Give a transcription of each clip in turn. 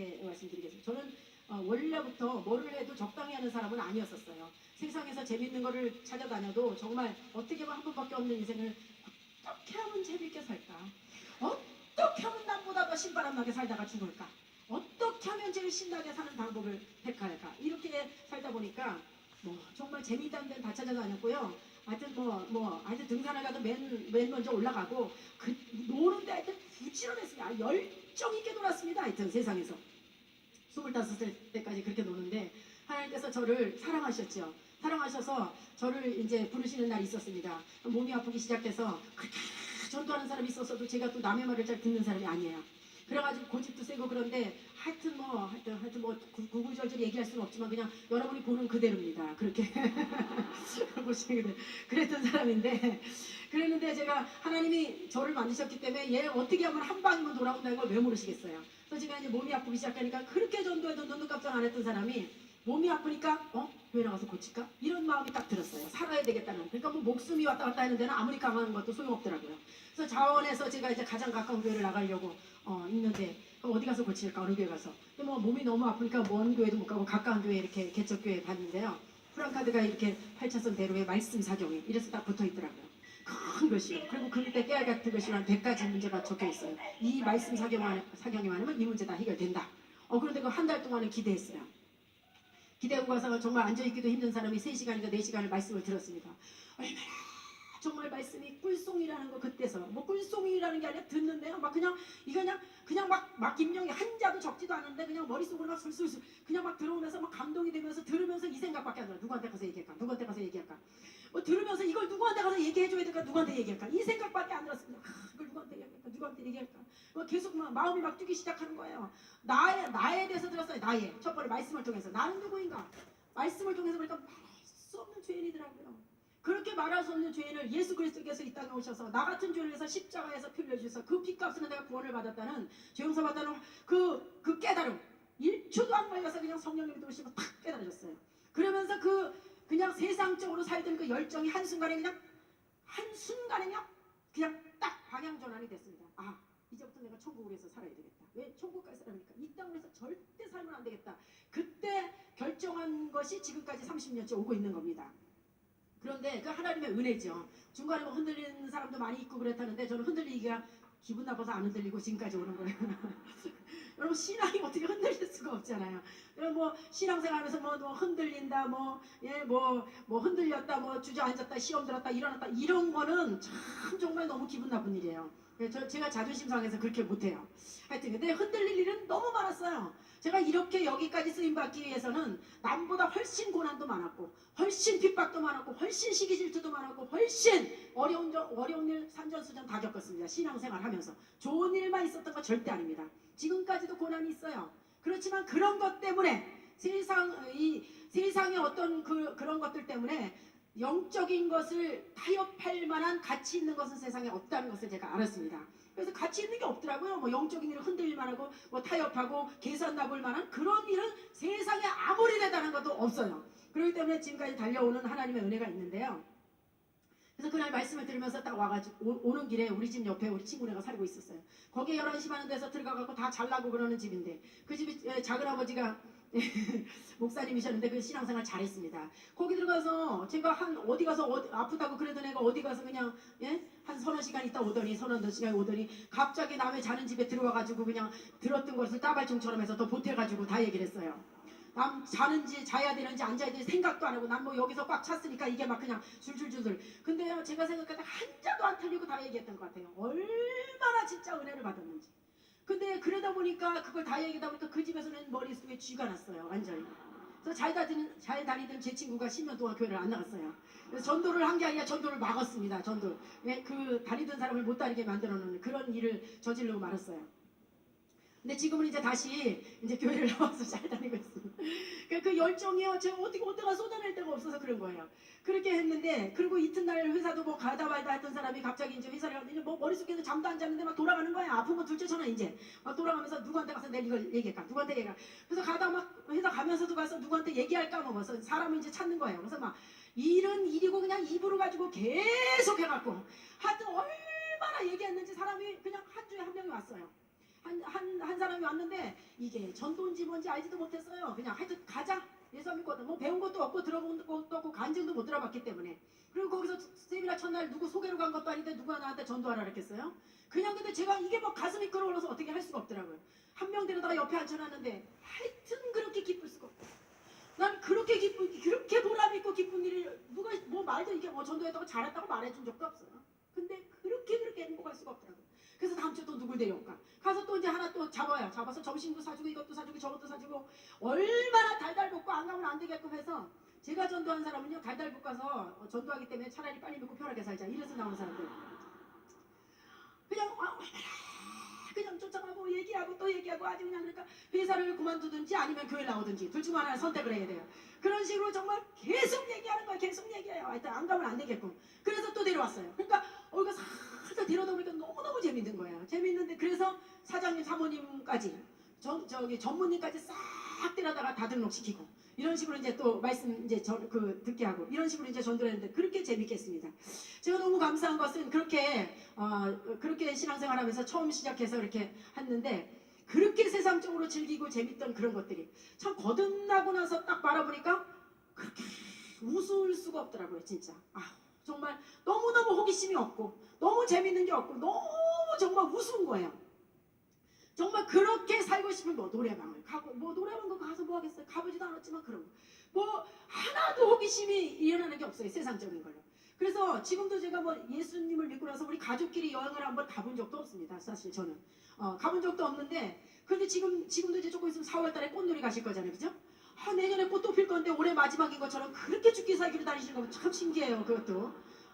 이렇게 말씀드리겠습니다. 저는 원래부터 뭐를 해도 적당히 하는 사람은 아니었었어요. 세상에서 재밌는 거를 찾아다녀도 정말 어떻게 보면 한 번밖에 없는 인생을 어떻게 하면 재밌게 살까? 어떻게 하면 남보다 더 신바람나게 살다가 죽을까? 어떻게 하면 제일 신나게 사는 방법을 택할까? 이렇게 살다 보니까 뭐 정말 재미있다는 데는 다 찾아다녔고요. 하여튼 하여튼 등산을 가도 맨 먼저 올라가고 노는데 하여튼 부지런했습니다. 열정 있게 놀았습니다. 하여튼 세상에서 25살 때까지 그렇게 노는데 하나님께서 저를 사랑하셨죠. 사랑하셔서 저를 이제 부르시는 날이 있었습니다. 몸이 아프기 시작해서 그렇게 전도하는 사람이 있었어도 제가 또 남의 말을 잘 듣는 사람이 아니에요. 그래가지고 고집도 세고 그런데 하여튼 구구절절 얘기할 수는 없지만 그냥 여러분이 보는 그대로입니다. 그렇게 보시는 그대로 그랬던 사람인데 그랬는데 제가 하나님이 저를 만드셨기 때문에 얘 어떻게 하면 한 방이면 돌아온다는 걸 왜 모르시겠어요. 그래서 제가 이제 몸이 아프기 시작하니까 그렇게 전도해도 눈도 깜짝 안 했던 사람이 몸이 아프니까 교회 나가서 고칠까? 이런 마음이 딱 들었어요. 살아야 되겠다는. 그러니까 뭐 목숨이 왔다 갔다 하는 데는 아무리 강한 것도 소용없더라고요. 그래서 자원에서 제가 이제 가장 가까운 교회를 나가려고 있는데 그럼 어디 가서 고칠까? 어느 교회 가서. 근데 뭐 몸이 너무 아프니까 먼 교회도 못 가고 가까운 교회 이렇게 개척교회 갔는데요. 프랑카드가 이렇게 8차선 대로에 말씀 사경이 이래서 딱 붙어 있더라고요. 큰 것이요. 그리고 그 밑에 깨알 같은 것이 한 100가지 문제가 적혀 있어요. 이 말씀 사경이 많으면 이 문제 다 해결된다. 그런데 그 한 달 동안은 기대했어요. 기대하고 가서 정말 앉아있기도 힘든 사람이 3시간인가 4시간을 말씀을 들었습니다. 얼마나 정말 말씀이 꿀송이라는 거 그때서 뭐 꿀송이라는 게 아니라 듣는데요. 막 그냥 이거 그냥 막 김영이 한자도 적지도 않은데 그냥 머릿속으로 막 술술술 그냥 막 들어오면서 막 감동이 되면서 들으면서 이 생각밖에 안 들어요. 누구한테 가서 얘기할까? 누구한테 가서 얘기할까? 들으면서 이걸 누구한테 가서 얘기해줘야 될까? 누구한테 얘기할까? 이 생각밖에 안 들었습니다. 이걸 누구한테 얘기할까? 누구한테 얘기할까? 계속 마음이 막 뛰기 시작하는 거예요. 나에 대해서 들었어요. 나의 첫 번째 말씀을 통해서 나는 누구인가? 말씀을 통해서 보니까 말할 수 없는 죄인이더라고요. 그렇게 말할 수 없는 죄인을 예수 그리스도께서 이 땅에 오셔서 나 같은 죄를 해서 십자가에서 피 흘려주셔서 그 피값으로 내가 구원을 받았다는 죄용서 받다는 그 깨달음 1초도 안 걸려서 그냥 성령님이 들어오시고 탁 깨달아졌어요. 그러면서 그냥 세상적으로 살던 그 열정이 한순간에 그냥 딱 방향 전환이 됐습니다. 이제부터 내가 천국을 위해서 살아야 되겠다. 왜 천국 갈 사람이니까 이 땅에서 절대 살면 안 되겠다. 그때 결정한 것이 지금까지 30년째 오고 있는 겁니다. 그런데 그 하나님의 은혜죠. 중간에 뭐 흔들리는 사람도 많이 있고 그랬다는데 저는 흔들리기가 기분 나빠서 안 흔들리고 지금까지 오는 거예요. 여러분 신앙이 어떻게 흔들릴 수가 없잖아요. 뭐 신앙생활하면서 뭐 흔들린다, 뭐 흔들렸다, 뭐 주저앉았다, 시험 들었다, 일어났다 이런 거는 참 정말 너무 기분 나쁜 일이에요. 제가 자존심 상해서 그렇게 못해요. 하여튼 근데 흔들릴 일은 너무 많았어요. 제가 이렇게 여기까지 쓰임받기 위해서는 남보다 훨씬 고난도 많았고 훨씬 핍박도 많았고 훨씬 시기 질투도 많았고 훨씬 어려운 일 산전수전 다 겪었습니다. 신앙생활 하면서 좋은 일만 있었던 거 절대 아닙니다. 지금까지도 고난이 있어요. 그렇지만 그런 것 때문에 세상의 어떤 그런 것들 때문에 영적인 것을 타협할 만한 가치 있는 것은 세상에 없다는 것을 제가 알았습니다. 그래서 가치 있는 게 없더라고요. 뭐 영적인 일을 흔들릴 만하고 뭐 타협하고 계산 나볼 만한 그런 일은 세상에 아무리 대단한 것도 없어요. 그렇기 때문에 지금까지 달려오는 하나님의 은혜가 있는데요. 그래서 그날 말씀을 들으면서 딱 와가지고 오는 길에 우리 집 옆에 우리 친구네가 살고 있었어요. 거기에 11시 많은 데서 들어가갖고 다 잘나고 그러는 집인데 그 집이 작은아버지가 목사님이셨는데 그 신앙생활 잘했습니다. 거기 들어가서 제가 어디 가서 아프다고 그러던 애가 어디 가서 그냥 한 서너 시간 있다 오더니 서너 시간 오더니 갑자기 남의 자는 집에 들어와가지고 그냥 들었던 것을 따발총처럼 해서 더 보태가지고 다 얘기를 했어요. 남 자는지 자야 되는지 앉아야 되는지 생각도 안 하고 난 뭐 여기서 꽉 찼으니까 이게 막 그냥 줄줄줄줄. 근데요 제가 생각할 때 한자도 안 틀리고 다 얘기했던 것 같아요. 얼마나 진짜 은혜를 받았는지. 근데 그러다 보니까 그걸 다 얘기하다 보니까 그 집에서는 머릿속에 쥐가 났어요. 완전히. 그래서 잘 다니던 제 친구가 10년 동안 교회를 안 나갔어요. 그래서 전도를 한 게 아니라 전도를 막았습니다. 전도. 그 다니던 사람을 못 다니게 만들어 놓는 그런 일을 저지르고 말았어요. 근데 지금은 이제 다시 이제 교회를 나와서 잘 다니고 있습니다. 그 열정이요. 제가 어디가 쏟아낼 데가 없어서 그런 거예요. 그렇게 했는데 그리고 이튿날 회사도 뭐 가다 말다 했던 사람이 갑자기 이제 회사를 가는데 뭐 머릿속에서 잠도 안 잤는데 막 돌아가는 거야. 아픈 건 둘째잖아 이제. 막 돌아가면서 누구한테 가서 내가 이걸 얘기할까? 누구한테 얘기할까? 그래서 가다 막 회사 가면서도 가서 누구한테 얘기할까? 뭐 그래서 사람을 이제 찾는 거예요. 그래서 막 일은 일이고 그냥 입으로 가지고 계속 해갖고 하여튼 얼마나 얘기했는지 사람이 그냥 한 주에 한 명이 왔어요. 한 사람이 왔는데 이게 전도인지 뭔지 알지도 못했어요. 그냥 하여튼 가자. 예수 믿거든. 뭐 배운 것도 없고 들어본 것도 없고 간증도 못 들어봤기 때문에. 그리고 거기서 세미나 첫날 누구 소개로 간 것도 아닌데 누가 나한테 전도하라 그랬겠어요? 그냥 근데 제가 이게 막 가슴이 끓어올라서 어떻게 할 수가 없더라고요. 한 명 데려다가 옆에 앉혀놨는데 하여튼 그렇게 기쁠 수가 없고 난 그렇게 그렇게 보람 있고 기쁜 일이 누가 뭐 말도 이게 뭐 전도했다고 잘했다고 말해준 적도 없어요. 근데 그렇게 행복할 수가 없더라고요. 그래서 다음 주에 또 누굴 데려올까? 가서 또 이제 하나 또 잡아요. 잡아서 점심도 사주고 이것도 사주고 저것도 사주고 얼마나 달달 볶고 안 가면 안 되게끔 해서 제가 전도한 사람은요 달달 볶아서 전도하기 때문에 차라리 빨리 먹고 편하게 살자 이래서 나오는 사람들 그냥 얼마나 그냥 쫓아가고 얘기하고 또 얘기하고 아주 그냥 그러니까 회사를 그만두든지 아니면 교회 나오든지 둘 중 하나 선택을 해야 돼요. 그런 식으로 정말 계속 얘기하는 거야. 계속 얘기해요. 하여튼 안 가면 안 되겠고. 그래서 또 데려왔어요. 그러니까 이거 살짝 데려다 보니까 너무너무 재밌는 거예요. 재밌는데 그래서 사장님 사모님까지 저기 전무님까지 싹 데려다가 다 등록시키고 이런 식으로 이제 또 말씀 이제 듣게 하고 이런 식으로 이제 전도를 했는데 그렇게 재밌게 했습니다. 제가 너무 감사한 것은 그렇게 신앙생활하면서 처음 시작해서 이렇게 했는데 그렇게 세상적으로 즐기고 재밌던 그런 것들이 참 거듭나고 나서 딱 바라보니까 그렇게 우스울 수가 없더라고요. 진짜 정말 너무너무 호기심이 없고 너무 재밌는 게 없고 너무 정말 우스운 거예요. 정말 그렇게 살고 싶은 뭐 노래방을 가고 뭐 노래방 가서 뭐 하겠어요. 가보지도 않았지만 그런 뭐 하나도 호기심이 일어나는 게 없어요. 세상적인 걸로. 그래서 지금도 제가 뭐 예수님을 믿고 나서 우리 가족끼리 여행을 한번 가본 적도 없습니다. 사실 저는 가본 적도 없는데 그런데 지금도 이제 조금 있으면 4월달에 꽃놀이 가실 거잖아요. 그죠? 내년에 꽃도 필 건데 올해 마지막인 것처럼 그렇게 죽기 살기로 다니시는 거 참 신기해요. 그것도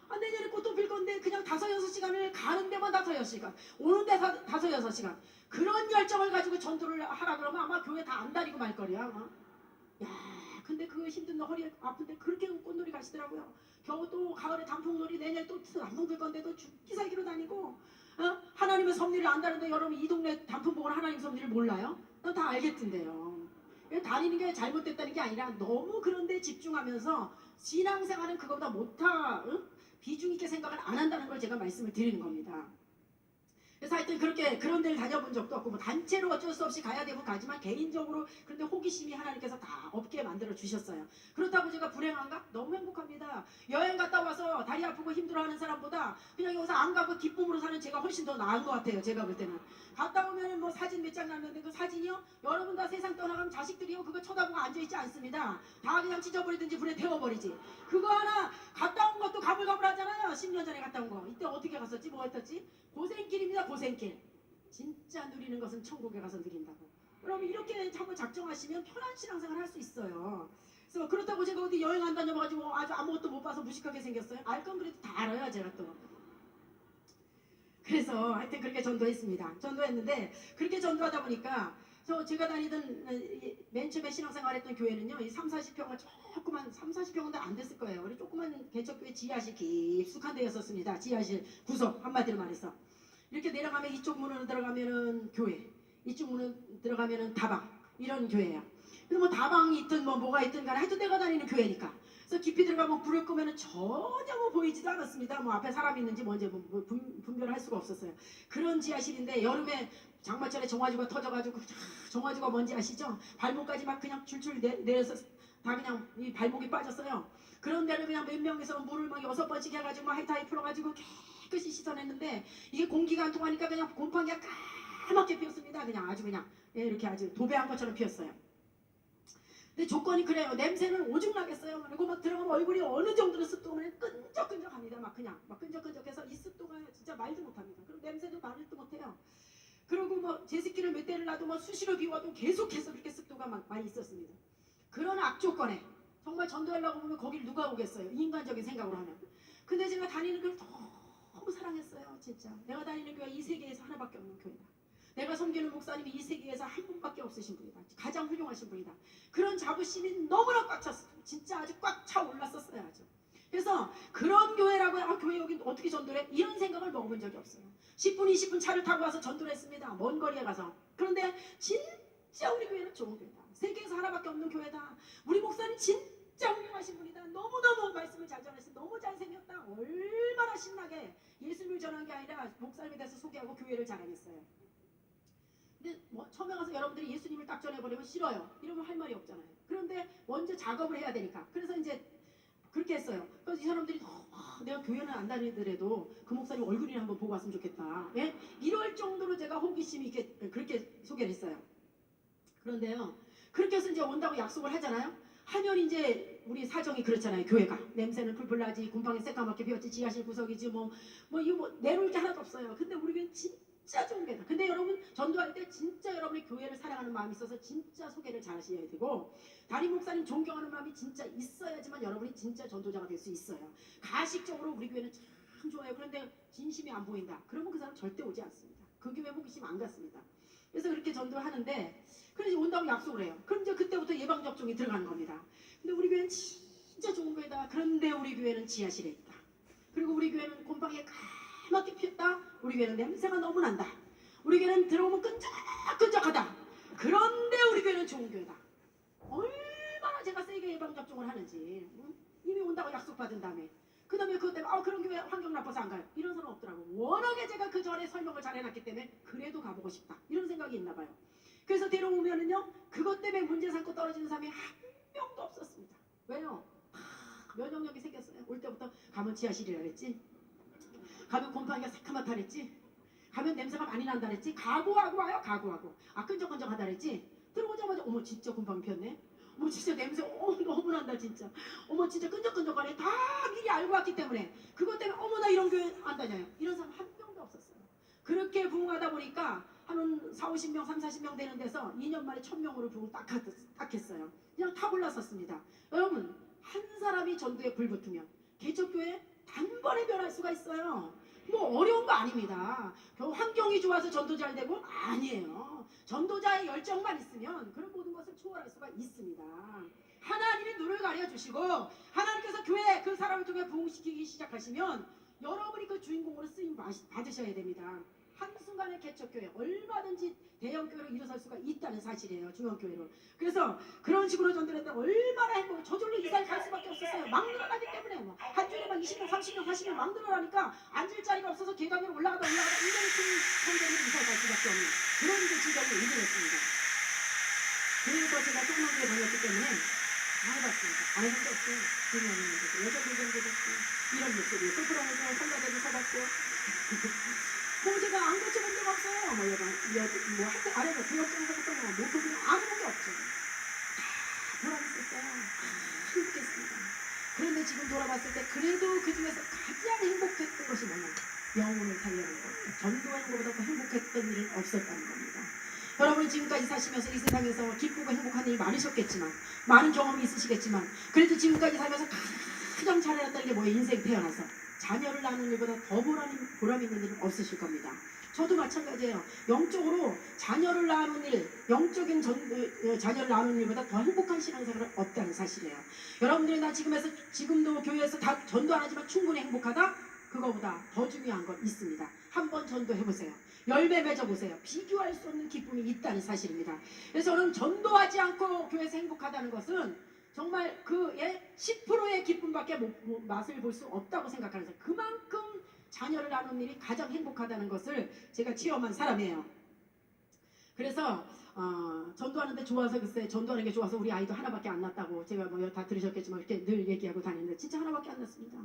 내년에 꽃도 필 건데 그냥 5-6시간을 가는 데만 5-6시간 오는 데 5-6시간 그런 열정을 가지고 전도를 하라 그러면 아마 교회 다 안 다니고 말 거리야. 야, 근데 그 힘든 허리 아픈데 그렇게 꽃놀이 가시더라고요. 겨우 또 가을에 단풍놀이 내년에 또 단풍 필 건데 또 죽기 살기로 다니고 하나님의 섭리를 안다는데 여러분 이 동네 단풍 보고 하나님 섭리를 몰라요? 넌 다 알겠던데요. 다니는 게 잘못됐다는 게 아니라 너무 그런 데 집중하면서 신앙생활은 그거보다 비중 있게 생각을 안 한다는 걸 제가 말씀을 드리는 겁니다. 그래서 하여튼 그렇게 그런 데를 다녀본 적도 없고 뭐 단체로 어쩔 수 없이 가야 되면 가지만 개인적으로 그런데 호기심이 하나님께서 다 없게 만들어 주셨어요. 그렇다고 제가 불행한가? 너무 행복합니다. 여행 갔다 와서 다리 아프고 힘들어하는 사람보다 그냥 여기서 안 가고 기쁨으로 사는 제가 훨씬 더 나은 것 같아요. 제가 볼 때는 갔다 오면 뭐 사진 몇 장 남는데 그 사진이요? 여러분 다 세상 떠나가면 자식들이요 그거 쳐다보고 앉아있지 않습니다. 다 그냥 찢어버리든지 불에 태워버리지. 그거 하나 갔다 온 것도 가물가물하잖아요. 10년 전에 갔다 온 거 이때 어떻게 갔었지? 뭐 했었지? 고생길입니다. 고생길. 진짜 누리는 것은 천국에 가서 누린다고. 여러분 이렇게 한번 작정하시면 편한 신앙생활 할 수 있어요. 그래서 그렇다고 제가 어디 여행 안 다녀봐가지고 아주 아무것도 못 봐서 무식하게 생겼어요. 알 건 그래도 다 알아요. 제가 또. 그래서 하여튼 그렇게 전도했습니다. 전도했는데 그렇게 전도하다 보니까 제가 다니던 맨 처음에 신앙생활 했던 교회는요. 이 30-40평을 조그만 30-40평은 안 됐을 거예요. 우리 조그만 개척교회 지하실 깊숙한 데였었습니다. 지하실 구석 한마디로 말해서 이렇게 내려가면 이쪽 문으로 들어가면은 교회 이쪽 문으로 들어가면은 다방 이런 교회예요. 그래서 뭐 다방이 있든 뭐가 있든 간에 하여튼 내가 다니는 교회니까 그래서 깊이 들어가면 불을 끄면은 전혀 뭐 보이지도 않았습니다. 뭐 앞에 사람이 있는지 뭔지 분별을 할 수가 없었어요. 그런 지하실인데 여름에 장마철에 정화조가 터져가지고 정화조가 뭔지 아시죠? 발목까지 막 그냥 줄줄 내려서 다 그냥 이 발목이 빠졌어요. 그런 데를 그냥 몇 명이서 물을 막 6번씩 해가지고 막 하이타이 풀어가지고 깨끗이 씻어냈는데 이게 공기가 안 통하니까 그냥 곰팡이가 까맣게 피었습니다. 그냥 아주 그냥 이렇게 아주 도배한 것처럼 피었어요. 근데 조건이 그래요. 냄새는 오죽 나겠어요. 그리고 막 들어가면 얼굴이 어느 정도로 습도면 끈적끈적합니다. 막 그냥 막 끈적끈적해서 이 습도가 진짜 말도 못합니다. 그리고 냄새도 말도 못해요. 그리고 뭐 제습기를 몇 대를 놔도 뭐 수시로 비워도 계속해서 그렇게 습도가 막 많이 있었습니다. 그런 악조건에 정말 전도하려고 보면 거길 누가 오겠어요. 인간적인 생각으로 하면. 근데 제가 다니는 교회를 너무 사랑했어요. 진짜. 내가 다니는 교회가 이 세계에서 하나밖에 없는 교회다. 내가 섬기는 목사님이 이 세계에서 한 분밖에 없으신 분이다. 가장 훌륭하신 분이다. 그런 자부심이 너무나 꽉 찼어요. 진짜 아주 꽉 차 올랐었어요. 아주. 그래서 그런 교회라고 교회 여기 어떻게 전도를 해? 이런 생각을 먹어본 적이 없어요. 10분 20분 차를 타고 와서 전도를 했습니다. 먼 거리에 가서. 그런데 진짜 우리 교회는 좋은 교회다. 세계에서 하나밖에 없는 교회다. 우리 목사님 진짜 훌륭하신 분이다. 너무너무 말씀을 잘 전했어. 너무 잘생겼다. 얼마나 신나게 예수님을 전한 게 아니라 목사님에 대해서 소개하고 교회를 자랑했어요. 근데 뭐 처음에 가서 여러분들이 예수님을 딱 전해버리면 싫어요. 이러면 할 말이 없잖아요. 그런데 먼저 작업을 해야 되니까. 그래서 이제 그렇게 했어요. 그래서 이 사람들이 내가 교회는 안 다니더라도 그 목사님 얼굴이나 한번 보고 왔으면 좋겠다. 예? 이럴 정도로 제가 호기심이 있게 그렇게 소개를 했어요. 그런데요. 그렇게 해서 이제 온다고 약속을 하잖아요. 하면 이제 우리 사정이 그렇잖아요. 교회가 냄새는 풀풀 나지, 곰팡이 새까맣게 피었지, 지하실 구석이지, 이거 내놓을 게 하나도 없어요. 근데 우리 교회는 진짜 좋은 교회다. 근데 여러분 전도할 때 진짜 여러분이 교회를 사랑하는 마음이 있어서 진짜 소개를 잘 하셔야 되고, 담임 목사님 존경하는 마음이 진짜 있어야지만 여러분이 진짜 전도자가 될 수 있어요. 가식적으로 우리 교회는 참 좋아요. 그런데 진심이 안 보인다. 그러면 그 사람 절대 오지 않습니다. 그 교회 호기심 안 갔습니다. 그래서 그렇게 전도를 하는데, 그래서 온다고 약속을 해요. 그럼 이제 그때부터 예방접종이 들어가는 겁니다. 근데 우리 교회는 진짜 좋은 교회다. 그런데 우리 교회는 지하실에 있다. 그리고 우리 교회는 곰팡이가 까맣게 피었다. 우리 교회는 냄새가 너무 난다. 우리 교회는 들어오면 끈적끈적하다. 그런데 우리 교회는 좋은 교회다. 얼마나 제가 세게 예방접종을 하는지. 이미 온다고 약속받은 다음에. 그 다음에 그것 때문에 그런 교회 환경 나빠서 안 가요. 이런 사람 없더라고. 워낙에 제가 그 전에 설명을 잘 해놨기 때문에 그래도 가보고 싶다. 이런 생각이 있나 봐요. 그래서 데려오면은요, 그것 때문에 문제 삼고 떨어지는 사람이 한 명도 없었습니다. 왜요? 면역력이 생겼어요. 올 때부터 가면 지하실이라 그랬지, 가면 곰팡이가 새카맣다 그랬지, 가면 냄새가 많이 난다 그랬지, 각오하고 와요. 각오하고. 끈적끈적하다 그랬지, 들어오자마자 어머 진짜 곰팡이 폈네, 어머 진짜 냄새 너무 난다 진짜, 어머 진짜 끈적끈적하네. 다 미리 알고 왔기 때문에. 그것 때문에 어머 나 이런 교회 안 다녀요. 이런 사람 한 명도 없었어요. 그렇게 부흥하다 보니까 한 4, 50명, 3, 40명 되는 데서 2년 만에 1000명으로 부흥 딱 했어요. 그냥 탁 올랐었습니다. 여러분, 한 사람이 전도에 불붙으면 개척교회 단번에 변할 수가 있어요. 뭐 어려운 거 아닙니다. 환경이 좋아서 전도 잘 되고 아니에요. 전도자의 열정만 있으면 그런 모든 것을 초월할 수가 있습니다. 하나님이 눈을 가려주시고 하나님께서 교회 그 사람을 통해 부흥시키기 시작하시면 여러분이 그 주인공으로 쓰임 받으셔야 됩니다. 한순간에 개척교회 얼마든지 대형교회로 일어설 수가 있다는 사실이에요. 중앙교회로. 그래서 그런 식으로 전도를 했는데 얼마나 행복해. 저절로 이사를 갈 수밖에 없었어요. 막 늘어나기 때문에 한 주에 막 20명, 30명, 40명 막 늘어나니까 앉을 자리가 없어서 계단으로 올라가다 1년이 큰 성전으로 이사를 갈 수밖에 없는 그런 지경을 이겨냈습니다. 그래서 제가 조그만 교회 다녔기 때문에 다 해봤습니다. 안 해본 게 없어요. 중요한 문제도 여자 교정도 했고 이런 목소리 소프라노도 성가대도 서봤고 제가 안 고쳐본 적 없어요. 할때 아래가 교역장에서 했던 거 모토비 안 해본 게 없죠. 다 보람있었어요. 행복했습니다. 그런데 지금 돌아봤을 때 그래도 그 중에서 가장 행복했던 것이 뭐냐, 영혼을 살려는 것. 전도하는 것보다 더 행복했던 일은 없었다는 겁니다. 여러분이 지금까지 사시면서 이 세상에서 기쁘고 행복한 일이 많으셨겠지만, 많은 경험이 있으시겠지만, 그래도 지금까지 살면서 가장 잘해놨다는 게 뭐예요? 인생 태어나서 자녀를 낳는 일보다 더 보람 있는 일은 없으실 겁니다. 저도 마찬가지예요. 영적으로 자녀를 낳는 일, 영적인 자녀를 낳는 일보다 더 행복한 신앙생활은 없다는 사실이에요. 여러분들이 나 지금도 교회에서 다 전도 안 하지만 충분히 행복하다? 그거보다 더 중요한 건 있습니다. 한번 전도해보세요. 열매 맺어보세요. 비교할 수 없는 기쁨이 있다는 사실입니다. 그래서 저는 전도하지 않고 교회에서 행복하다는 것은 정말 그의 10%의 기쁨밖에 맛을 볼 수 없다고 생각하는 사람. 그만큼 자녀를 낳는 일이 가장 행복하다는 것을 제가 체험한 사람이에요. 그래서 전도하는데 좋아서, 글쎄 전도하는 게 좋아서 우리 아이도 하나밖에 안 낳았다고 제가 다 들으셨겠지만 이렇게 늘 얘기하고 다니는데 진짜 하나밖에 안 낳습니다.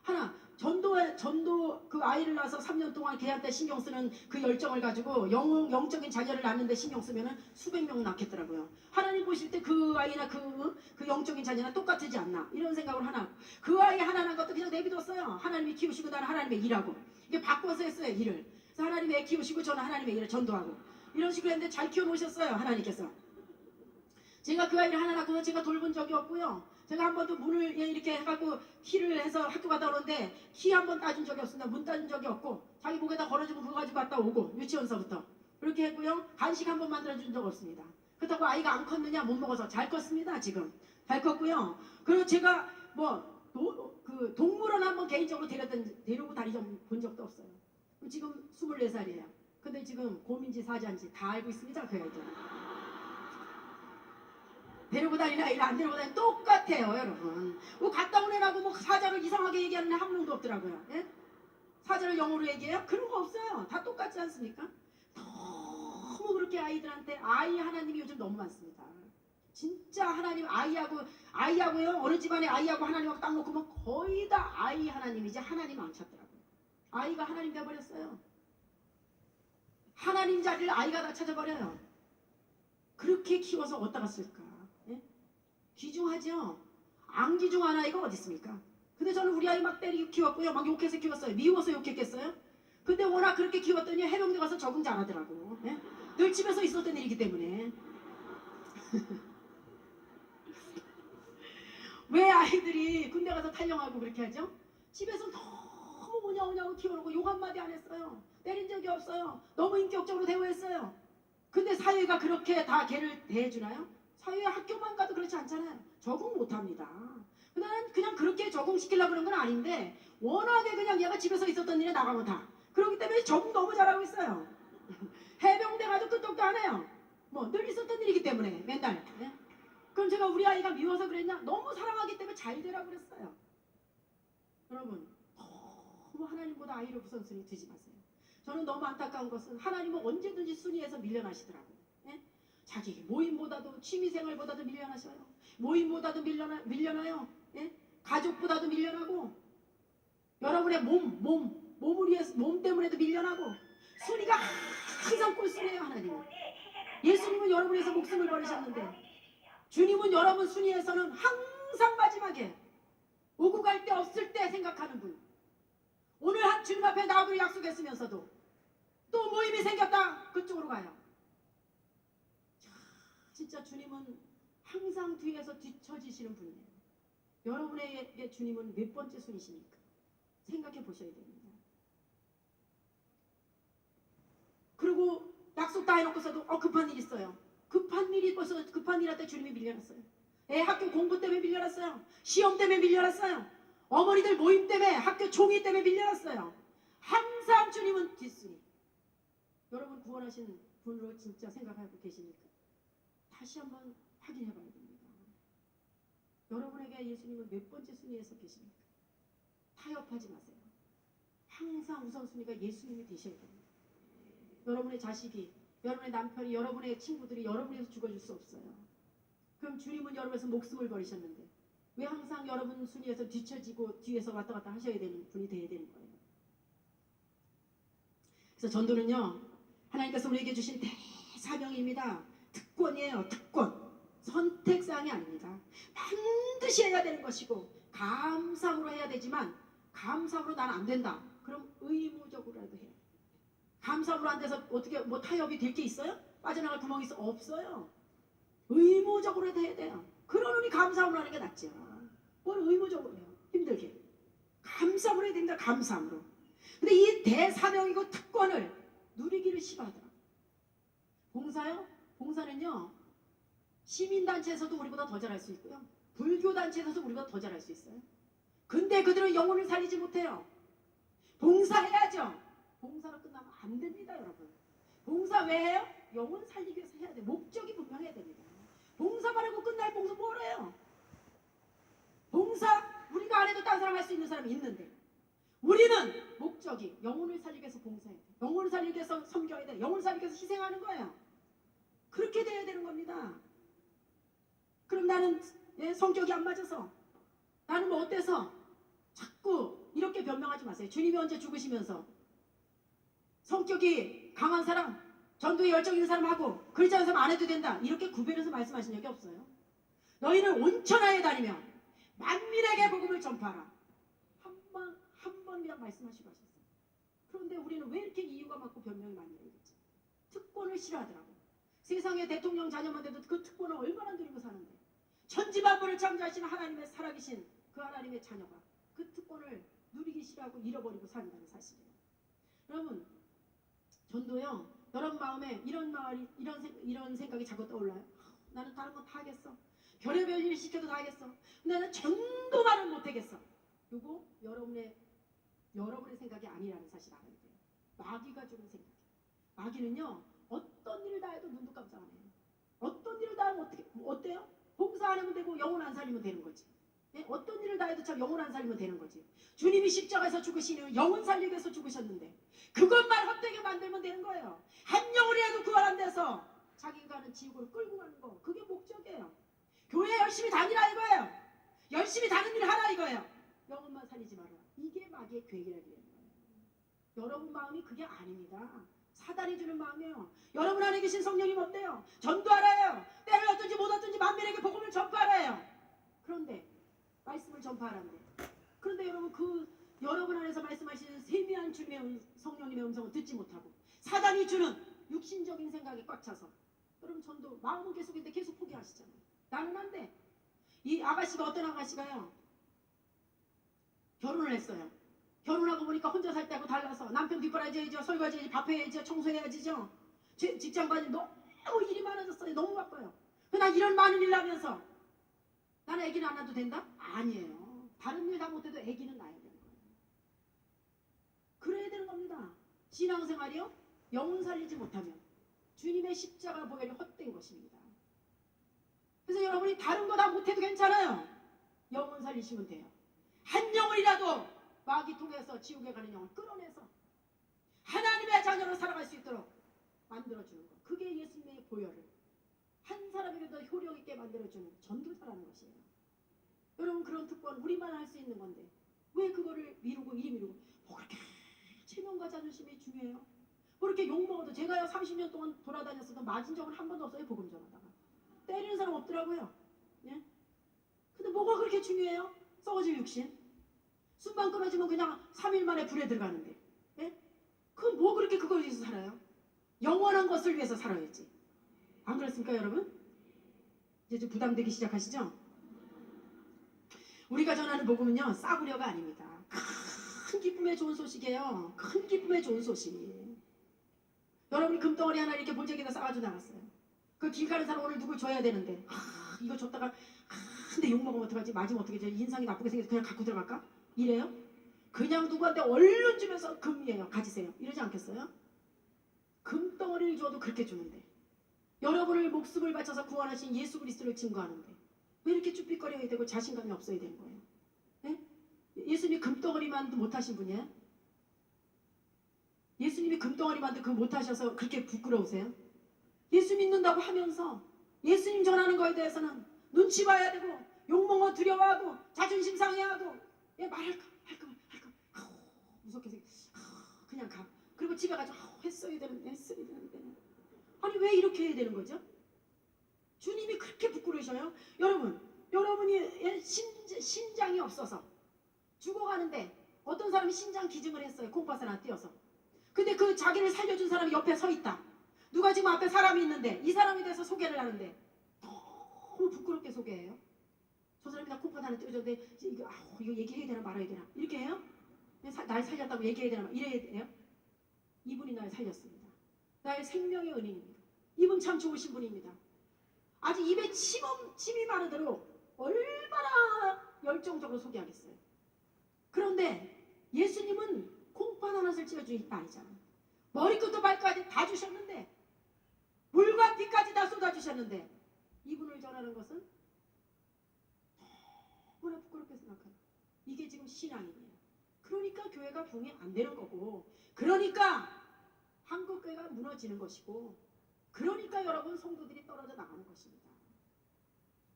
하나. 전도 그 아이를 낳아서 3년 동안 걔한테 신경 쓰는 그 열정을 가지고 영적인 자녀를 낳는데 신경 쓰면은 수백 명 낳겠더라고요. 하나님 보실 때 그 아이나 그 영적인 자녀나 똑같지 않나 이런 생각을 하나. 그 아이 하나 낳은 것도 그냥 내비뒀어요. 하나님이 키우시고 나는 하나님의 일하고. 이게 바꿔서 했어요, 일을. 그래서 하나님이 애 키우시고 저는 하나님의 일을 전도하고. 이런 식으로 했는데 잘 키워놓으셨어요, 하나님께서. 제가 그 아이를 하나 낳고서 제가 돌본 적이 없고요. 제가 한 번도 문을 이렇게 해갖고 키를 해서 학교 갔다 오는데 키 한 번 따준 적이 없습니다. 문 따준 적이 없고 자기 목에다 걸어주면 그거 가지고 갔다 오고 유치원서부터 그렇게 했고요. 간식 한 번 만들어준 적 없습니다. 그렇다고 아이가 안 컸느냐? 못 먹어서 잘 컸습니다. 지금 잘 컸고요. 그리고 제가 그 동물원 한번 개인적으로 데리고 다니던 본 적도 없어요. 지금 24살이에요. 근데 지금 고민지 사자인지 다 알고 있습니다. 그 애들. 데리고 다니는 아이랑 안 데리고 다니는 똑같아요, 여러분. 갔다 온 애라고 사자를 이상하게 얘기하는 애 한 명도 없더라고요. 예? 사자를 영어로 얘기해요? 그런 거 없어요. 다 똑같지 않습니까? 너무 너무 그렇게 아이들한테 아이 하나님이 요즘 너무 많습니다. 진짜 하나님 아이하고요 어느 집안에 아이하고 하나님하고 딱 놓고 보면 거의 다 아이 하나님이지 하나님 안 찾더라고요. 아이가 하나님 돼버렸어요. 하나님 자리를 아이가 다 찾아버려요. 그렇게 키워서 어디다가 쓸까? 예? 귀중하죠? 안 귀중한 아이가 어디 있습니까? 근데 저는 우리 아이 막 때리고 키웠고요. 막 욕해서 키웠어요. 미워서 욕했겠어요? 근데 워낙 그렇게 키웠더니 해병대 가서 적응 잘하더라고. 예? 늘 집에서 있었던 일이기 때문에. 왜 아이들이 군대 가서 탈영하고 그렇게 하죠? 집에서 너무 오냐오냐고 키워놓고 욕 한마디 안 했어요. 때린 적이 없어요. 너무 인격적으로 대우했어요. 근데 사회가 그렇게 다 걔를 대해주나요? 사회 학교만 가도 그렇지 않잖아요. 적응 못합니다. 나는 그냥 그렇게 적응시키려고 그런 건 아닌데 워낙에 그냥 얘가 집에서 있었던 일에 나가면 다 그렇기 때문에 적응 너무 잘하고 있어요. 해병대 가도 끄떡도 안 해요. 뭐 늘 있었던 일이기 때문에 맨날. 네? 그럼 제가 우리 아이가 미워서 그랬냐? 너무 사랑하기 때문에 잘 되라고 그랬어요. 여러분 너무 하나님보다 아이를 우선순위 두지 마세요. 저는 너무 안타까운 것은 하나님은 언제든지 순위에서 밀려나시더라고요. 예? 자기 모임보다도 취미생활보다도 밀려나셔요. 모임보다도 밀려나요. 예? 가족보다도 밀려나고 여러분의 몸 때문에도 밀려나고 순위가 항상 꼴순이에요. 하나님은. 예수님은 여러분에서 목숨을 버리셨는데 주님은 여러분 순위에서는 항상 마지막에 오고 갈 때 없을 때 생각하는 분. 오늘 주님 앞에 나오기로 약속했으면서도 또 모임이 생겼다 그쪽으로 가요. 진짜 주님은 항상 뒤에서 뒤처지시는 분이에요. 여러분에게 주님은 몇 번째 순위십니까? 생각해 보셔야 됩니다. 그리고 약속 다 해놓고서도 급한 일 있어요. 급한 일이 있어서 급한 일한테 주님이 밀려났어요. 애 학교 공부 때문에 밀려났어요. 시험 때문에 밀려났어요. 어머니들 모임 때문에 학교 종이 때문에 밀려났어요. 항상 주님은 뒷순위. 여러분 구원하신 분으로 진짜 생각하고 계십니까? 다시 한번 확인해 봐야 됩니다. 여러분에게 예수님은 몇 번째 순위에서 계십니까? 타협하지 마세요. 항상 우선순위가 예수님이 되셔야 됩니다. 여러분의 자식이, 여러분의 남편이, 여러분의 친구들이 여러분에서 죽어줄 수 없어요. 그럼 주님은 여러분에서 목숨을 버리셨는데 왜 항상 여러분 순위에서 뒤처지고 뒤에서 왔다 갔다 하셔야 되는 분이 되어야 되는 거예요. 그래서 전도는요, 하나님께서 우리에게 주신 대사명입니다. 특권이에요. 특권. 선택사항이 아닙니다. 반드시 해야 되는 것이고 감사함으로 해야 되지만 감사함으로 나는 안 된다. 그럼 의무적으로라도 해요. 감사함으로 안 돼서 어떻게 뭐 타협이 될 게 있어요? 빠져나갈 구멍이 있어? 없어요. 의무적으로 해야 돼요. 그러느니 감사함으로 하는 게 낫죠. 뭘 의무적으로 해요? 힘들게. 감사함으로 해야 됩니다. 감사함으로. 근데 이 대사명이고 특권을 누리기를 싫어하더라고요. 봉사요? 봉사는요, 시민단체에서도 우리보다 더 잘할 수 있고요. 불교단체에서도 우리보다 더 잘할 수 있어요. 근데 그들은 영혼을 살리지 못해요. 봉사해야죠. 봉사로 끝나면 안 됩니다, 여러분. 봉사 왜 해요? 영혼 살리기 위해서 해야 돼요. 목적이 분명해야 됩니다. 봉사만 하고 끝날 봉사 뭘 해요? 봉사 우리가 안 해도 다른 사람 할 수 있는 사람이 있는데 우리는 목적이 영혼을 살리기 위해서 봉사해야 돼요. 영혼을 살리기 위해서 섬겨야 돼요. 영혼을 살리기 위해서 희생하는 거예요. 그렇게 돼야 되는 겁니다. 그럼 나는 성격이 안 맞아서 나는 뭐 어때서 자꾸 이렇게 변명하지 마세요. 주님이 언제 죽으시면서 성격이 강한 사람, 전도에 열정 있는 사람하고 그렇지 않은 사람 안 해도 된다 이렇게 구별해서 말씀하신 적이 없어요. 너희는 온천하에 다니며 만민에게 복음을 전파하라. 한 번 그냥 말씀하시고 하셨어요. 그런데 우리는 왜 이렇게 이유가 많고 변명이 많냐 이거지. 특권을 싫어하더라고. 세상에 대통령 자녀만 돼도 그 특권을 얼마나 누리고 사는데 천지만물을 창조하시는 하나님의 살아계신 그 하나님의 자녀가 그 특권을 누리기 싫어하고 잃어버리고 산다는 사실이에요. 여러분 전도요. 여러분 마음에 이런 생각이 자꾸 떠올라요. 나는 다른 건 다 하겠어. 별의별 일 시켜도 다 하겠어. 근데 나는 전도만은 못하겠어. 이거 여러분의 생각이 아니라는 사실 알아야 돼요. 마귀가 주는 생각이에요. 마귀는요. 어떤 일을 다 해도 눈도 깜짝 안 해요. 어떤 일을 다 하면 어때요? 봉사 안 하면 되고 영혼 안 살리면 되는 거지. 예? 어떤 일을 다 해도 참 영혼 안 살리면 되는 거지. 주님이 십자가에서 죽으시는 영혼 살리기 위해서 죽으셨는데 그것만 헛되게 만들면 되는 거예요. 한 영혼이라도 구원 안 돼서 자기가 가는 지옥으로 끌고 가는 거, 그게 목적이에요. 교회 열심히 다니라 이거예요. 열심히 다른 일 하라 이거예요. 영혼만 살리지 마라. 이게 마귀의 계획이라는 거예요. 여러분 마음이 그게 아닙니다. 사단이 주는 마음이에요. 여러분 안에 계신 성령님 어때요? 전도하라요. 때를 어떤지 못 어떤지 만민에게 복음을 전파하라요. 그런데 말씀을 전파하라는데, 그런데 여러분 여러분 안에서 말씀하시는 세미한 주님의 성령님의 음성을 듣지 못하고 사단이 주는 육신적인 생각에 꽉 차서 여러분 전도 마음은 계속인데 계속 포기하시잖아요. 나는 안 돼. 이 아가씨가 어떤 아가씨가요, 결혼을 했어요. 결혼하고 보니까 혼자 살 때하고 달라서 남편 뒷바라지해야죠, 설거지해야지, 밥해야지, 청소해야지죠. 직장까지 너무 일이 많아졌어요. 너무 바빠요. 나 이런 많은 일 하면서 나는 애기는 안 낳아도 된다? 아니에요. 다른 일 다 못해도 애기는 낳아야 되는 거예요. 그래야 되는 겁니다. 신앙생활이요, 영혼 살리지 못하면 주님의 십자가 보혈이 헛된 것입니다. 그래서 여러분이 다른 거 다 못해도 괜찮아요. 영혼 살리시면 돼요. 한 영혼이라도 마귀 통해서 지옥에 가는 영혼 끌어내서 하나님의 자녀로 살아갈 수 있도록 만들어주는 것, 그게 예수님의 보혈을 한 사람에게도 효력 있게 만들어주는 전도사라는 것이에요. 여러분 그런 특권 우리만 할 수 있는 건데 왜 그거를 미루고 이리 미루고, 뭐 그렇게 체면과 자존심이 중요해요? 뭐 이렇게 욕먹어도, 제가요 30년 동안 돌아다녔어도 맞은 적은 한 번도 없어요. 복음 전하다가 때리는 사람 없더라고요. 예? 근데 뭐가 그렇게 중요해요? 썩어질 육신. 숨만 끊어지면 그냥 3일 만에 불에 들어가는데, 예? 그건 뭐 그렇게 그걸 위해서 살아요? 영원한 것을 위해서 살아야지. 안 그렇습니까 여러분? 이제 좀 부담되기 시작하시죠? 우리가 전하는 복음은요 싸구려가 아닙니다. 큰 기쁨의 좋은 소식이에요. 큰 기쁨의 좋은 소식. 여러분이 금덩어리 하나 이렇게 보재기에다 싸가지고 나갔어요. 그 길 가는 사람 오늘 누굴 줘야 되는데, 이거 줬다가 근데 욕먹으면 어떡하지? 맞으면 어떡하지? 인상이 나쁘게 생겨서 그냥 갖고 들어갈까? 이래요? 그냥 누구한테 얼른 주면서 금이에요, 가지세요, 이러지 않겠어요? 금덩어리를 줘도 그렇게 주는데, 여러분을 목숨을 바쳐서 구원하신 예수 그리스도를 증거하는데 왜 이렇게 쭈삣거려야 되고 자신감이 없어야 되는 거예요? 예? 예수님이 금덩어리만도 못하신 분이에요? 예수님이 금덩어리만도 그거 못하셔서 그렇게 부끄러우세요? 예수 믿는다고 하면서 예수님 전하는 거에 대해서는 눈치 봐야 되고 욕먹어 두려워하고 자존심 상해하고, 예, 말할까 무섭게 그냥 가. 그리고 집에 가서 했어야 되는데 아니 왜 이렇게 해야 되는 거죠? 주님이 그렇게 부끄러우셔요? 여러분이 신장이 없어서 죽어가는데 어떤 사람이 신장 기증을 했어요. 콩팥 하나 띄어서. 근데 그 자기를 살려준 사람이 옆에 서 있다. 누가 지금 앞에 사람이 있는데 이 사람에 대해서 소개를 하는데 너무 부끄럽게 소개해요. 저 사람이 나 콩팥 하나 띄워줬는데 이거 얘기해야 되나 말아야 되나 이렇게 해요? 날 살렸다고 얘기해야 되나 이래야 돼요? 이분이 날 살렸습니다. 나의 생명의 은인입니다. 이분 참 좋으신 분입니다. 아주 입에 침이 마르도록 얼마나 열정적으로 소개하겠어요. 그런데 예수님은 콩팥 하나를 찌어주신 게 아니잖아요. 머리끝부터 발까지 다 주셨는데, 물과 피까지 다 쏟아주셨는데, 이분을 전하는 것은 너무나 부끄럽게 생각해요. 이게 지금 신앙이에요. 그러니까 교회가 부흥이 안 되는 거고, 그러니까 한국교회가 무너지는 것이고, 그러니까 여러분 성도들이 떨어져 나가는 것입니다.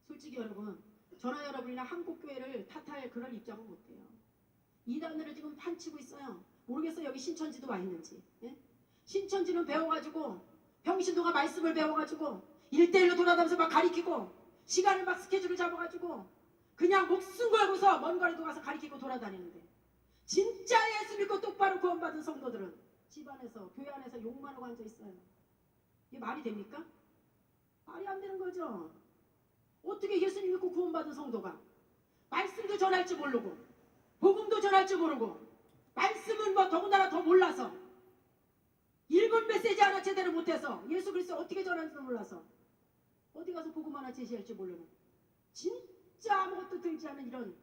솔직히 여러분, 저나 여러분이나 한국교회를 탓할 그런 입장은 못해요. 이단으로 지금 판치고 있어요. 모르겠어요. 여기 신천지도 와 있는지. 예? 신천지는 배워가지고 평신도가 말씀을 배워가지고 1대1로 돌아다니면서 막 가리키고 시간을 막 스케줄을 잡아가지고 그냥 목숨 걸고서 먼 거리도 가서 가리키고 돌아다니는데, 진짜 예수 믿고 똑바로 구원받은 성도들은 집안에서 교회 안에서 욕만 하고 앉아있어요. 이게 말이 됩니까? 말이 안 되는 거죠. 어떻게 예수님 믿고 구원받은 성도가 말씀도 전할 줄 모르고 복음도 전할 줄 모르고 말씀은 뭐 더군다나 더 몰라서 일본 메시지 하나 제대로 못해서 예수 그리스도 어떻게 전하는지도 몰라서 어디 가서 복음 하나 제시할 줄 모르는, 진짜 아무것도 들지 않은 이런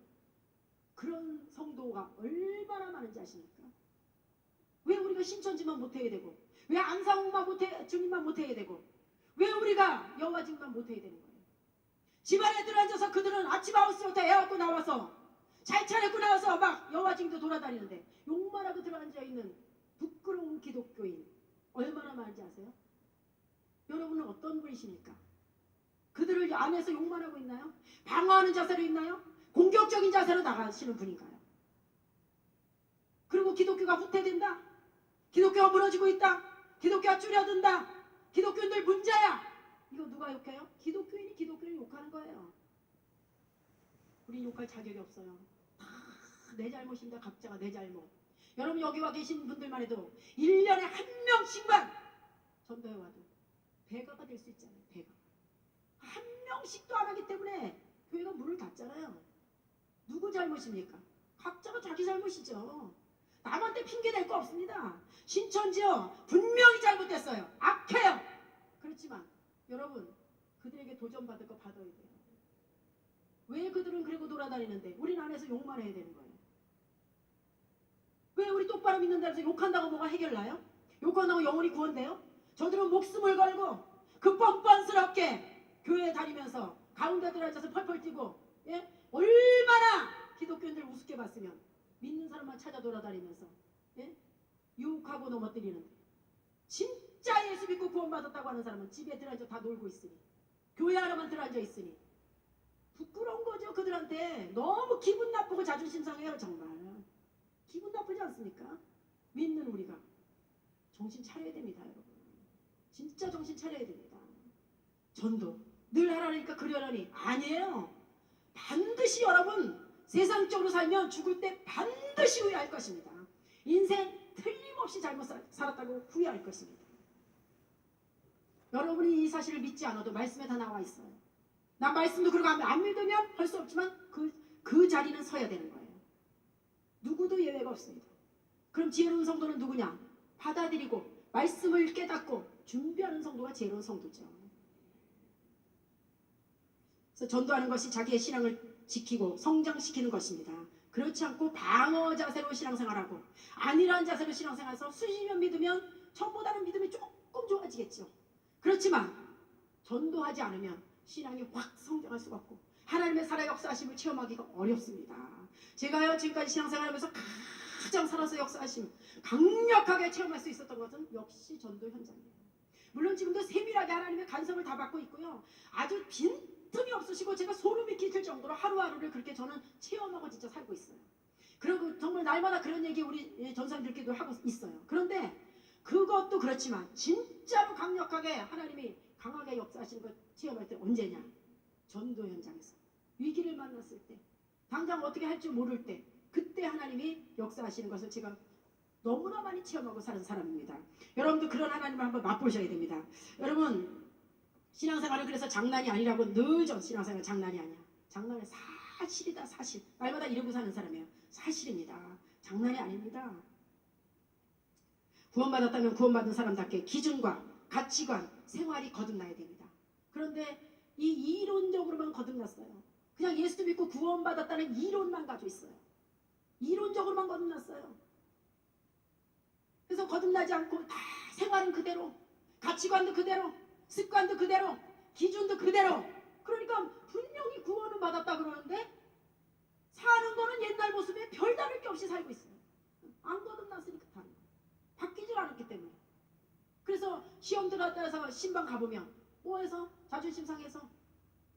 그런 성도가 얼마나 많은지 아십니까? 왜 우리가 신천지만 못해야 되고, 왜 안상홍만 못해, 주님만 못해야 되고, 왜 우리가 여호와 증만 못해야 되는 거예요? 집안에 들어앉아서 그들은 아침 9시부터 애 갖고 나와서 잘 차려고 나와서 막 여와징도 돌아다니는데 욕만 하고 들어앉아있는 부끄러운 기독교인 얼마나 많은지 아세요? 여러분은 어떤 분이십니까? 그들을 안에서 욕만 하고 있나요? 방어하는 자세로 있나요? 공격적인 자세로 나가시는 분인가요? 그리고 기독교가 후퇴된다? 기독교가 무너지고 있다? 기독교가 줄여든다? 기독교인들 문제야! 이거 누가 욕해요? 기독교인이 기독교를 욕하는 거예요. 우리 욕할 자격이 없어요. 다 내 잘못입니다. 각자가 내 잘못. 여러분 여기 와 계신 분들만 해도 1년에 한 명씩만 전도해 와도 배가가 될 수 있잖아요. 배가. 한 명씩도 안 하기 때문에 교회가 문을 닫잖아요. 누구 잘못입니까? 각자가 자기 잘못이죠. 남한테 핑계 댈 거 없습니다. 신천지요 분명히 잘못됐어요. 악해요. 그렇지만 여러분 그들에게 도전받을 거 받아야 돼요. 왜 그들은 그러고 돌아다니는데 우리는 안에서 욕만 해야 되는 거예요. 왜 우리 똑바로 믿는다 해서 욕한다고 뭐가 해결나요? 욕한다고 영혼이 구원돼요? 저들은 목숨을 걸고 그 뻔뻔스럽게 교회에 다니면서 가운데 들어앉아서 펄펄 뛰고 예? 얼마나 기독교인들 우습게 봤으면 믿는 사람만 찾아 돌아다니면서 예? 유혹하고 넘어뜨리는데 진짜 예수 믿고 구원받았다고 하는 사람은 집에 들어앉아 다 놀고 있으니 교회 하나만 들어앉아 있으니 부끄러운 거죠. 그들한테 너무 기분 나쁘고 자존심 상해요. 정말 기분 나쁘지 않습니까? 믿는 우리가 정신 차려야 됩니다. 여러분 진짜 정신 차려야 됩니다. 전도 늘 하라니까 그러려니 아니에요. 반드시 여러분 세상적으로 살면 죽을 때 반드시 후회할 것입니다. 인생 틀림없이 잘못 살았다고 후회할 것입니다. 여러분이 이 사실을 믿지 않아도 말씀에 다 나와 있어요. 난 말씀도 그러고 안 믿으면 할 수 없지만 그 자리는 서야 되는 거예요. 누구도 예외가 없습니다. 그럼 지혜로운 성도는 누구냐? 받아들이고 말씀을 깨닫고 준비하는 성도가 지혜로운 성도죠. 그래서 전도하는 것이 자기의 신앙을 지키고 성장시키는 것입니다. 그렇지 않고 방어 자세로 신앙생활하고 안일한 자세로 신앙생활해서 수십 년 믿으면 전보다는 믿음이 조금 좋아지겠죠. 그렇지만 전도하지 않으면 신앙이 확 성장할 수가 없고 하나님의 살아 역사하심을 체험하기가 어렵습니다. 제가요 지금까지 신앙생활하면서 가장 살아서 역사하심 강력하게 체험할 수 있었던 것은 역시 전도 현장이에요. 물론 지금도 세밀하게 하나님의 간섭을 다 받고 있고요. 아주 빈틈이 없으시고 제가 소름이 끼칠 정도로 하루하루를 그렇게 저는 체험하고 진짜 살고 있어요. 그리고 정말 날마다 그런 얘기 우리 전사님들께도 하고 있어요. 그런데 그것도 그렇지만 진짜로 강력하게 하나님이 강하게 역사하시는 것 체험할 때 언제냐? 전도 현장에서 위기를 만났을 때 당장 어떻게 할 줄 모를 때 그때 하나님이 역사하시는 것을 제가 너무나 많이 체험하고 사는 사람입니다. 여러분도 그런 하나님을 한번 맛보셔야 됩니다. 여러분 신앙생활은 그래서 장난이 아니라고 늦어. 신앙생활 장난이 아니야. 장난은 사실이다. 사실. 날마다 이러고 사는 사람이에요. 사실입니다. 장난이 아닙니다. 구원받았다면 구원받은 사람답게 기준과 가치관, 생활이 거듭나야 됩니다. 그런데 이 이론적으로만 거듭났어요. 그냥 예수 믿고 구원받았다는 이론만 가지고 있어요. 이론적으로만 거듭났어요. 그래서 거듭나지 않고 다 생활은 그대로, 가치관도 그대로, 습관도 그대로, 기준도 그대로. 그러니까 분명히 구원은 받았다 그러는데 사는 거는 옛날 모습에 별다를 게 없이 살고 있어요. 안 거듭났으니까 다른 거예요. 바뀌질 않았기 때문에. 그래서 시험 들었다해서 신방 가보면 뭐해서? 자존심 상해서?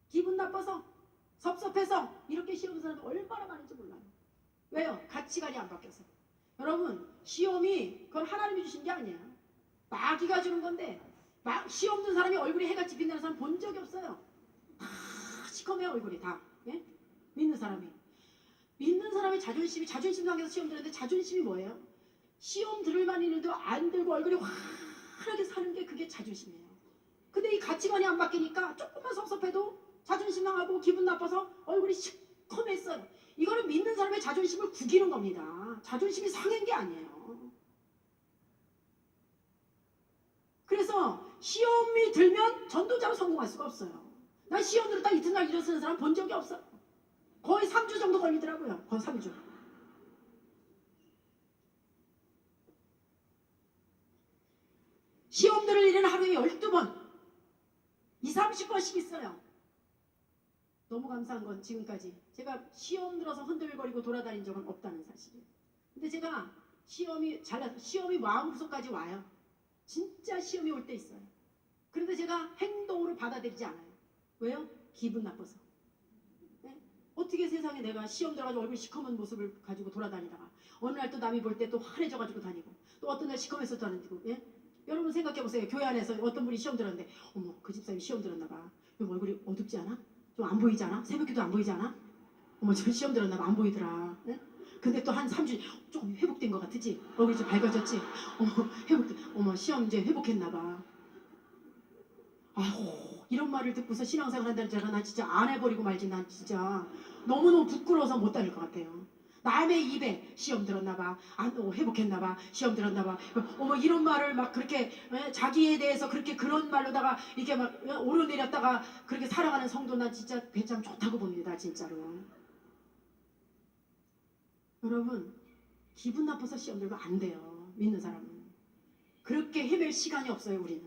기분 나빠서? 섭섭해서? 이렇게 시험 드는 사람이 얼마나 많은지 몰라요. 왜요? 가치관이 안 바뀌어서. 여러분 시험이 그건 하나님이 주신 게 아니에요. 마귀가 주는 건데 시험 든 사람이 얼굴이 해같이 빛나는 사람 본 적이 없어요. 다 시커매요 얼굴이 다. 예? 믿는 사람의 자존심 상해서 시험 드는데 자존심이 뭐예요? 시험 들을 만한 일도 안 들고 얼굴이 환하게 사는 게 그게 자존심이에요. 근데 이 가치관이 안 바뀌니까 조금만 섭섭해도 자존심 상하고 기분 나빠서 얼굴이 시커맸어요. 이거는 믿는 사람의 자존심을 구기는 겁니다. 자존심이 상한 게 아니에요. 그래서 시험이 들면 전도자로 성공할 수가 없어요. 난 시험 들었다 이튿날 일어서는 사람 본 적이 없어요. 거의 3주 정도 걸리더라고요. 거의 3주. 시험 들을 일은 하루에 12번, 20, 30번씩 있어요. 너무 감사한 건 지금까지 제가 시험 들어서 흔들거리고 돌아다닌 적은 없다는 사실이에요. 근데 제가 시험이 마음속까지 와요. 진짜 시험이 올 때 있어요. 그런데 제가 행동으로 받아들이지 않아요. 왜요? 기분 나빠서. 네? 어떻게 세상에 내가 시험 들어가지고 얼굴 시커먼 모습을 가지고 돌아다니다가 어느 날 또 남이 볼 때 또 환해져가지고 다니고 또 어떤 날 시커매서 다니고. 예? 여러분 생각해보세요. 교회 안에서 어떤 분이 시험 들었는데 어머 그 집사람이 시험 들었나봐. 얼굴이 어둡지 않아? 좀 안 보이지 않아? 새벽기도 안 보이지 않아? 어머 저 시험 들었나봐. 안 보이더라. 예? 근데 또 한 3주 조금 회복된 것 같으지? 얼굴이 좀 밝아졌지? 어머 시험 이제 회복했나봐. 아휴 이런 말을 듣고서 신앙생활 한다는 제가 난 진짜 안 해버리고 말지. 난 진짜 너무너무 부끄러워서 못 다닐 것 같아요. 남의 입에 시험 들었나봐, 회복했나봐, 시험 들었나봐, 어머 이런 말을 막 그렇게 자기에 대해서 그렇게 그런 말로다가 이렇게 막 오르내렸다가 그렇게 살아가는 성도 난 진짜 배참 좋다고 봅니다. 진짜로. 여러분 기분 나빠서 시험 들면 안 돼요. 믿는 사람은. 그렇게 헤맬 시간이 없어요. 우리는.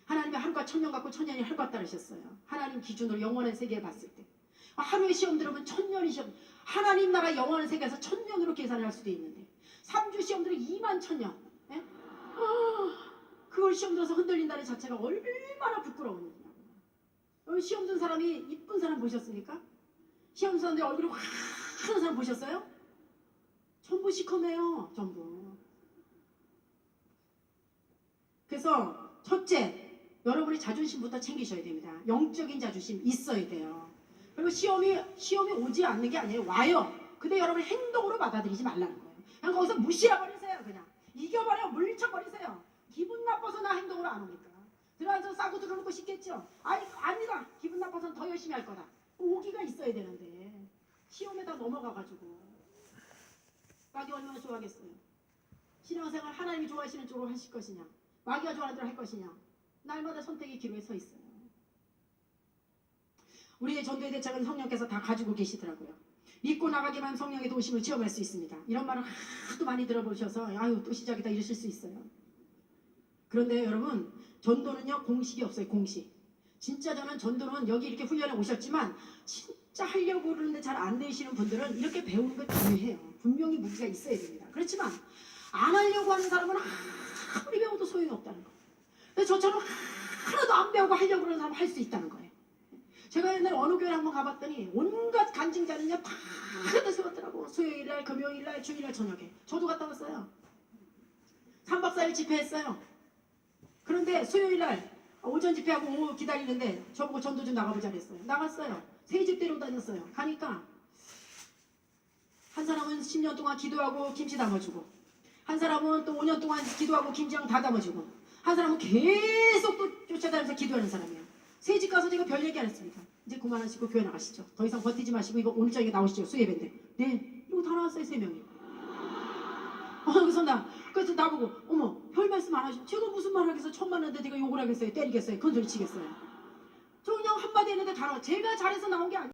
하나님이 하루가 천년 같고 천년이 하루 같다 그러셨어요. 하나님 기준으로 영원한 세계에 봤을 때 하루에 시험 들으면 천년이 시험. 하나님 나라 영원한 세계에서 천년으로 계산을 할 수도 있는데 3주 시험 들으면 2만 천년. 예? 그걸 시험 들어서 흔들린다는 자체가 얼마나 부끄러운 일이냐고요. 여러분 시험 든 사람이 이쁜 사람 보셨습니까? 시험 든 사람들 얼굴이 확 하는 사람 보셨어요? 전부 시커매요. 전부. 그래서 첫째 여러분이 자존심부터 챙기셔야 됩니다. 영적인 자존심 있어야 돼요. 그리고 시험이 오지 않는 게 아니에요. 와요. 근데 여러분 행동으로 받아들이지 말라는 거예요. 그냥 거기서 무시해버리세요. 그냥 이겨버려. 물리쳐버리세요. 기분 나빠서 나 행동으로 안 옵니까? 들어와서 싸고 들어놓고 싶겠죠? 아니다. 기분 나빠서는 더 열심히 할 거다. 오기가 있어야 되는데 시험에다 넘어가가지고 마귀 얼마나 좋아하겠어요. 신앙생활 하나님이 좋아하시는 쪽으로 하실 것이냐, 마귀가 좋아하는 대로 할 것이냐, 날마다 선택의 기로에 서 있어요. 우리의 전도의 대책은 성령께서 다 가지고 계시더라고요. 믿고 나가기만 성령의 도우심을 체험할 수 있습니다. 이런 말을 하도 많이 들어보셔서 아유 또 시작이다 이러실 수 있어요. 그런데 여러분 전도는요 공식이 없어요. 공식. 진짜 저는 전도는 여기 이렇게 훈련에 오셨지만 진짜 하려고 그러는데 잘 안 되시는 분들은 이렇게 배우는 거 중요해요. 분명히 무기가 있어야 됩니다. 그렇지만 안 하려고 하는 사람은 아무리 배워도 소용이 없다는 거예요. 근데 저처럼 하나도 안 배우고 하려고 그러는 사람은 할 수 있다는 거예요. 제가 옛날에 어느 교회를 한번 가봤더니 온갖 간증자는요 다 갖다 세웠더라고. 수요일날, 금요일날, 주일날 저녁에. 저도 갔다 왔어요. 3박 4일 집회했어요. 그런데 수요일날 오전 집회하고 오후 기다리는데 저보고 전도 좀 나가보자 그랬어요. 나갔어요. 세 집 데려다녔어요. 가니까 한 사람은 10년 동안 기도하고 김치 담아주고, 한 사람은 또 5년 동안 기도하고 김장 다 담아주고, 한 사람은 계속 또 쫓아다니면서 기도하는 사람이에요. 세 집 가서 제가 별 얘기 안 했습니다. 이제 그만하시고 교회 나가시죠. 더 이상 버티지 마시고 이거 오늘 저녁에 나오시죠. 수예배인데. 네. 이러고 다 나왔어요. 3명이. 그래서 나보고 어머 별 말씀 안 하시고 제가 무슨 말 하겠어요. 천만 원인데 내가 욕을 하겠어요. 때리겠어요. 건소리 치겠어요. 저 그냥 한마디 했는데 다 나와. 제가 잘해서 나온 게 아니에요.